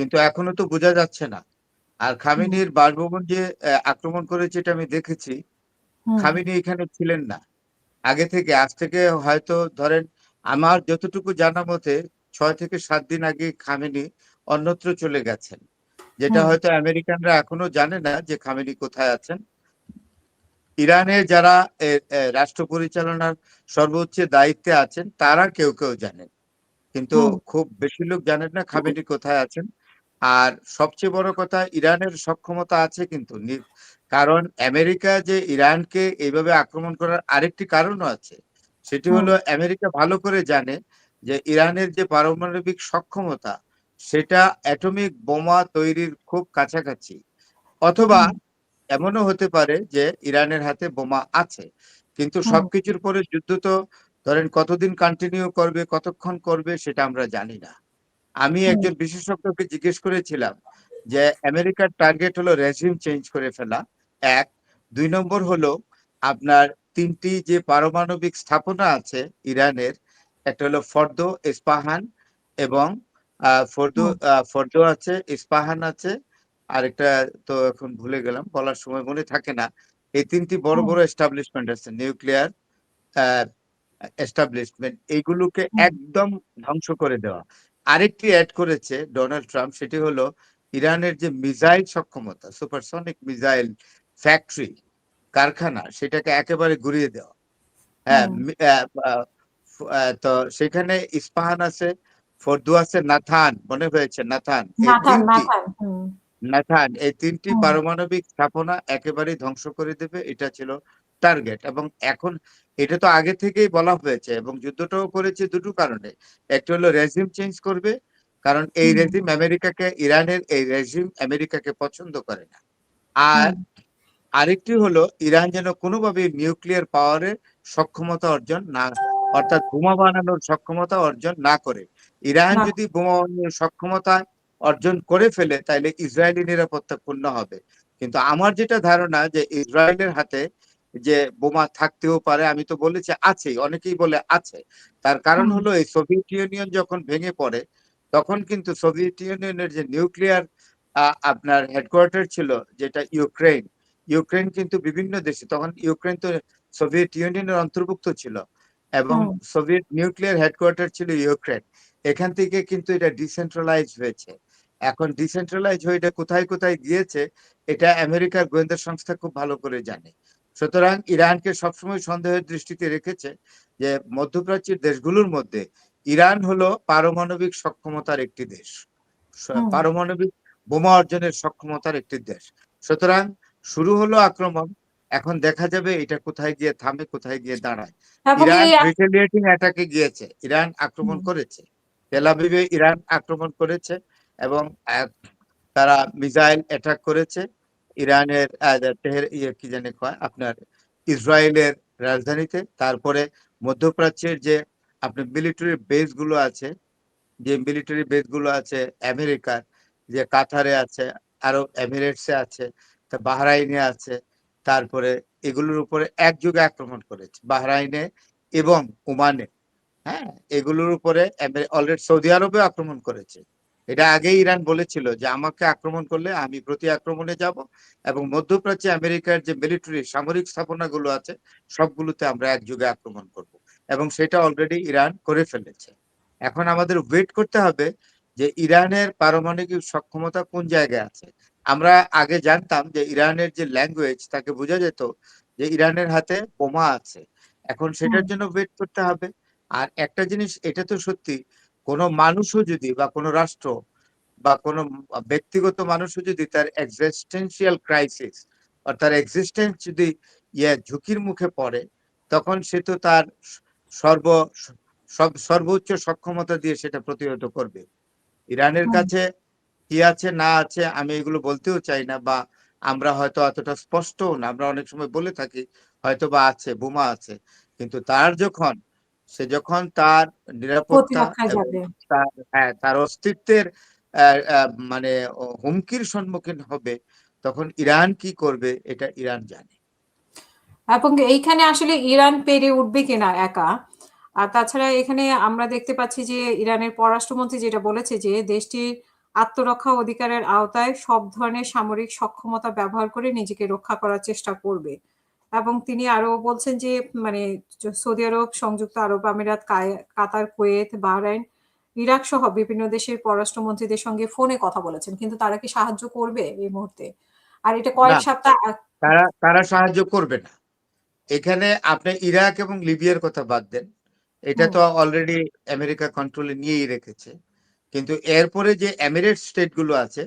কিন্তু এখনো তো বোঝা যাচ্ছে না। আর খামেনির বাসভবন যে আক্রমণ করেছে এটা আমি দেখেছি। খামেনি এখানে ছিলেন না। আগে থেকে আজ থেকে হয়তো ধরেন আমার যতটুকু জানা মতে ৬ থেকে ৭ দিন আগে খামেনি অন্যত্র চলে গেছেন। যেটা হয়তো আমেরিকানরা এখনো জানে না যে খামেনি কোথায় আছেন। ইরানের যারা রাষ্ট্র পরিচালনার সর্বোচ্চ দায়িত্বে আছেন তারা কেউ কেউ জানেন। কিন্তু খুব বেশি লোক জানেন না খামেনি কোথায় আছেন। আর সবচেয়ে বড় কথা ইরানের সক্ষমতা আছে কিন্তু কারণ আমেরিকা যে ইরানকে এইভাবে আক্রমণ করার আরেকটি কারণও আছে। সেটি হলো আমেরিকা ভালো করে জানে যে ইরানের যে পারমাণবিক সক্ষমতা সেটা অ্যাটমিক বোমা তৈরির খুব কাছাকাছি। অথবা এমনও হতে পারে যে ইরানের হাতে বোমা আছে। কিন্তু সবকিছুর পরে যুদ্ধ তো ধরেন কতদিন কন্টিনিউ করবে, কতক্ষণ করবে সেটা আমরা জানি না। আমি একজন বিশেষজ্ঞকে জিজ্ঞেস করেছিলাম যে আমেরিকার টার্গেট হলো রেজিম চেঞ্জ করে ফেলা ১, ২ নম্বর হলো আপনার ৩ টি যে পারমাণবিক স্থাপনা আছে ইরানের, একটা হলো ফর্দো, ইস্পাহান এবং ফর্দো আছে, ইস্পাহান আছে, আরেকটা তো এখন ভুলে গেলাম, বলার সময় মনে থাকে না। এই ৩ টি বড়, বড় এস্টাবলিশমেন্ট আছে নিউক্লিয়ার আ এস্টাবলিশমেন্ট এইগুলোকে একদম ধ্বংস করে দেওয়া। আরেকটি এড করেছে ডোনাল্ড ট্রাম্প সেটি হলো ইরানের যে মিসাইল সক্ষমতা, সুপারসনিক মিসাইল ফ্যাক্টরি, কারখানা সেটাকে একেবারে গুঁড়িয়ে দেওয়া। হ্যাঁ, মি আ আ তো সেখানে ইস্পাহান আছে, ফর্দু আছে, নাথান মনে হয়েছে নাথান। এই ৩ টি নাথান এই ৩ টি পারমাণবিক স্থাপনা একেবারেই ধ্বংস করে দেবে এটা ছিল টার্গেট এবং এখন এটা তো আগে থেকেই বলা হয়েছে এবং যুদ্ধটাও করেছে দুটো কারণে। একটা হলো রেজিম চেঞ্জ করবে। কারণ এই রেজিম ইরানের এই রেজিম আমেরিকাকে পছন্দ করে না। আর আরেকটি হলো ইরান যেন কোনোভাবেই নিউক্লিয়ার পাওয়ারের সক্ষমতা অর্জন না অর্থাৎ বোমা বানানোর সক্ষমতা অর্জন না করে। ইরান যদি বোমা বানানোর সক্ষমতা অর্জন করে ফেলে তাইলে ইসরায়েলি নিরাপত্তা ক্ষুণ্ণ হবে। কিন্তু আমার যেটা ধারণা যে ইসরায়েলের হাতে যে বোমা থাকতেও পারে আমি তো বলেছি আছেই, অনেকেই বলে আছে। তার কারণ হলো এই সোভিয়েত ইউনিয়ন যখন ভেঙে পড়ে তখন কিন্তু সোভিয়েত ইউনিয়নের যে নিউক্লিয়ার আপনার হেডকোয়ার্টার ছিল যেটা ইউক্রেন ইউক্রেন কিন্তু বিভিন্ন দেশে তখন ইউক্রেন তো সোভিয়েত ইউনিয়নের অন্তর্ভুক্ত ছিল এবং সোভিয়েত নিউক্লিয়ার হেডকোয়ার্টার ছিল ইউক্রেন। এখান থেকে কিন্তু এটা ডিসেন্ট্রালাইজ হয়েছে। এখন ডিসেন্ট্রালাইজ হয়ে এটা কোথায় কোথায় গিয়েছে এটা আমেরিকার গোয়েন্দা সংস্থা খুব ভালো করে জানে। সুতরাং ইরানকে সবসময় সন্দেহের দৃষ্টিতে রেখেছে যে মধ্যপ্রাচ্যের দেশগুলোর মধ্যে ইরান হলো পারমাণবিক সক্ষমতার একটি দেশ, পারমাণবিক বোমা অর্জনের সক্ষমতার একটি দেশ। সুতরাং শুরু হলো আক্রমণ, এখন দেখা যাবে এটা কোথায় গিয়ে থামে, কোথায় গিয়ে দাঁড়ায়। ইরান রিটেলিয়েটিং অ্যাটাকে গিয়েছে, ইরান আক্রমণ করেছে, তেল আবিবে ইরান আক্রমণ করেছে এবং তারা মিসাইল অ্যাটাক করেছে ইরানের কি জানি কয় আপনার ইসরায়েলের রাজধানীতে। তারপরে মধ্যপ্রাচ্যের যে আপনার মিলিটারি বেস গুলো আছে, যে মিলিটারি বেস গুলো আছে আমেরিকার, যে কাতারে আছে, আরব এমিরেটসে আছে, বাহরাইনে আছে, তারপরে এগুলোর উপরে একযোগে আক্রমণ করেছে বাহরাইনে এবং ওমানে। হ্যাঁ, এগুলোর উপরে অলরেডি সৌদি আরবে আক্রমণ করেছে। এটা আগেই ইরান বলেছিল যে আমাকে আক্রমণ করলে আমি প্রতি আক্রমণে যাব এবং মধ্যপ্রাচ্যে আমেরিকার যে মিলিটারি সামরিক স্থাপনাগুলো আছে সবগুলোতে আমরা একযোগে আক্রমণ করব এবং সেটা অলরেডি ইরান করে ফেলেছে। এখন আমাদের ওয়েট করতে হবে যে ইরানের পারমাণবিক সক্ষমতা কোন জায়গায় আছে। আমরা আগে জানতাম যে ইরানের যে ল্যাঙ্গুয়েজ তাকে বোঝা যেত যে ইরানের হাতে বোমা আছে। এখন সেটার জন্য ওয়েট করতে হবে। আর একটা জিনিস এটা তো সত্যি, কোনো মানুষও যদি বা কোনো রাষ্ট্র বা কোনো ব্যক্তিগত মানুষও যদি তার এক্সিস্টেন্সিয়াল ক্রাইসিস বা তার এক্সিস্টেন্স যদি ঝুঁকির মুখে পড়ে তখন সে তো তার সর্ব সর্বোচ্চ সক্ষমতা দিয়ে সেটা প্রতিহত করবে। ইরানের কাছে কি আছে না আছে আমি এগুলো বলতেও চাই না বা আমরা হয়তো অতটা স্পষ্টও না, আমরা অনেক সময় বলে থাকি হয়তো বা আছে, বোমা আছে, কিন্তু সে যখন তার নিরাপত্তা এবং তার অস্তিত্বের মানে হুমকির সম্মুখীন হবে তখন ইরান কি করবে এটা ইরান জানে। এবং এইখানে আসলে ইরান পেরে উঠবে কিনা একা। আর তাছাড়া এখানে আমরা দেখতে পাচ্ছি যে ইরানের পররাষ্ট্রমন্ত্রী যেটা বলেছে যে দেশটির আত্মরক্ষা অধিকারের আওতায় সব ধরনের সামরিক সক্ষমতা ব্যবহার করে নিজেকে রক্ষা করার চেষ্টা করবে। এবং তিনি আরো বলছেন যে মানে সৌদি আরব, সংযুক্ত আরব আমিরাত, কাতার, কুয়েত, বাহরাইন, ইরাক সহ বিভিন্ন দেশের পররাষ্ট্রমন্ত্রীদের সঙ্গে ফোনে কথা বলেছেন। কিন্তু তারা কি সাহায্য করবে এই মুহূর্তে? আর এটা না, কয়েক সপ্তাহ তারা সাহায্য করবে না। এখানে আপনি ইরাক এবং লিবিয়ার কথা বাদ দেন। এটা হুম, তো অলরেডি আমেরিকা কন্ট্রোলে নিয়েই রেখেছে। কিন্তু এরপরে যে এমিরেটস স্টেট গুলো আছে,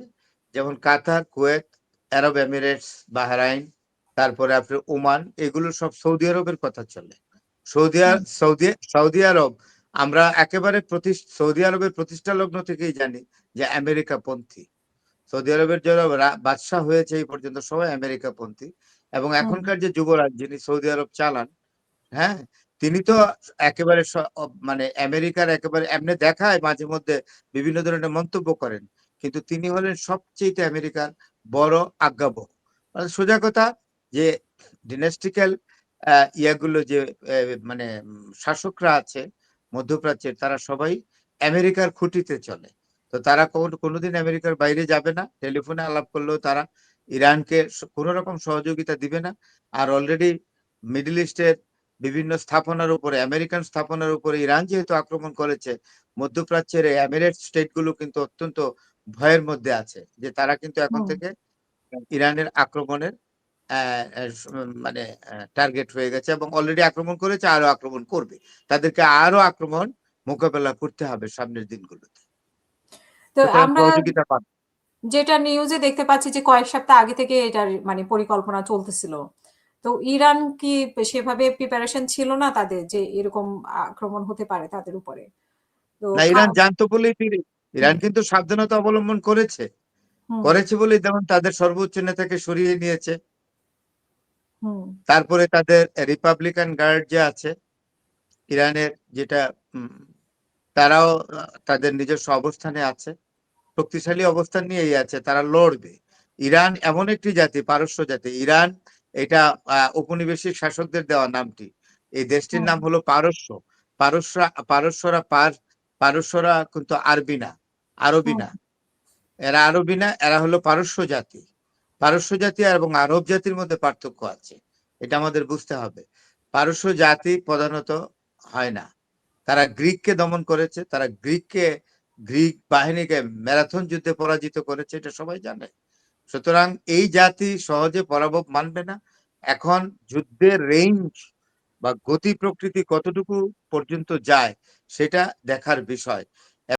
যেমন কাতার, কুয়েত, আরব এমিরেটস, বাহরাইন, তারপরে আপনার ওমান, এগুলো সব সৌদি আরবের কথা চলে। হুম, সৌদি আরব, আমরা একেবারে সৌদি আরবের প্রতিষ্ঠা লগ্ন থেকেই জানি যে আমেরিকা পন্থী। সৌদি আরবের যারা বাদশাহ হয়েছে এই পর্যন্ত সবাই আমেরিকা পন্থী। এবং হুম, এখনকার যে যুবরাজ যিনি সৌদি আরব চালান, হ্যাঁ, তিনি তো একেবারে মানে আমেরিকার একেবারে এমনি দেখায় মাঝে মধ্যে বিভিন্ন ধরনের মন্তব্য করেন, কিন্তু তিনি হলেন সবচেয়ে আমেরিকার বড় আজ্ঞাবহ। মানে সোজা কথা যে ডিনাস্টিক্যাল ইয়াগুলো যে মানে শাসকরা আছে মধ্যপ্রাচ্যের, তারা সবাই আমেরিকার খুঁটিতে চলে। তো তারা কোনোদিন আমেরিকার বাইরে যাবে না। টেলিফোনে আলাপ করলেও তারা ইরানকে কোনো রকম সহযোগিতা দিবে না। আর অলরেডি মিডল ইস্টের বিভিন্ন স্থাপনার উপরে, আমেরিকান স্থাপনার উপরে ইরান যেহেতু আক্রমণ করেছে, মধ্যপ্রাচ্যের এই এমিরেট স্টেট গুলো কিন্তু অত্যন্ত ভয়ের মধ্যে আছে যে তারা কিন্তু এখন হুম। থেকে ইরানের আক্রমণের মানে টার্গেট হয়ে গেছে এবং অলরেডি আক্রমণ করেছে, আরো আক্রমণ করবে। তাদেরকে আরো আক্রমণ মোকাবেলা করতে হবে সামনের দিনগুলোতে। তো সুতরাং আমরা সহযোগিতা পাবে। যেটা নিউজে দেখতে পাচ্ছি যে কয়েক সপ্তাহ আগে থেকে এটার মানে পরিকল্পনা চলতেছিল। তো ইরান কি সেভাবে প্রিপারেশন ছিল না তাদের যে এরকম আক্রমণ হতে পারে তাদের উপরে? তো না, ইরান জানতো বলেই ইরান হুম, কিন্তু সাবধানতা অবলম্বন করেছে। হুম, করেছে বলেই যেমন তাদের সর্বোচ্চ নেতাকে সরিয়ে নিয়েছে। হুম, তারপরে তাদের রিপাবলিকান গার্ড যে আছে ইরানের, যেটা উম, তারাও তাদের নিজস্ব অবস্থানে আছে, শক্তিশালী অবস্থান নিয়েই আছে, তারা লড়বে। ইরান এমন একটি জাতি, পারস্য জাতি। ইরান এটা ঔপনিবেশিক শাসকদের দেওয়া নামটি। এই দেশটির হুম, নাম হলো পারস্য। পারস্যরা কিন্তু আরবি না, আরবি হুম, না। এরা আরবি না, এরা হলো পারস্য জাতি। পারস্য জাতি এবং আরব জাতির মধ্যে পার্থক্য আছে, এটা আমাদের বুঝতে হবে। পারস্য জাতি প্রধানত হয় না। তারা গ্রিককে দমন করেছে, তারা গ্রিক বাহিনীকে ম্যারাথন যুদ্ধে পরাজিত করেছে, এটা সবাই জানে। সুতরাং এই জাতি সহজে পরাভব মানবে না। এখন যুদ্ধের রেঞ্জ বা গতি প্রকৃতি কতটুকু পর্যন্ত যায় সেটা দেখার বিষয়।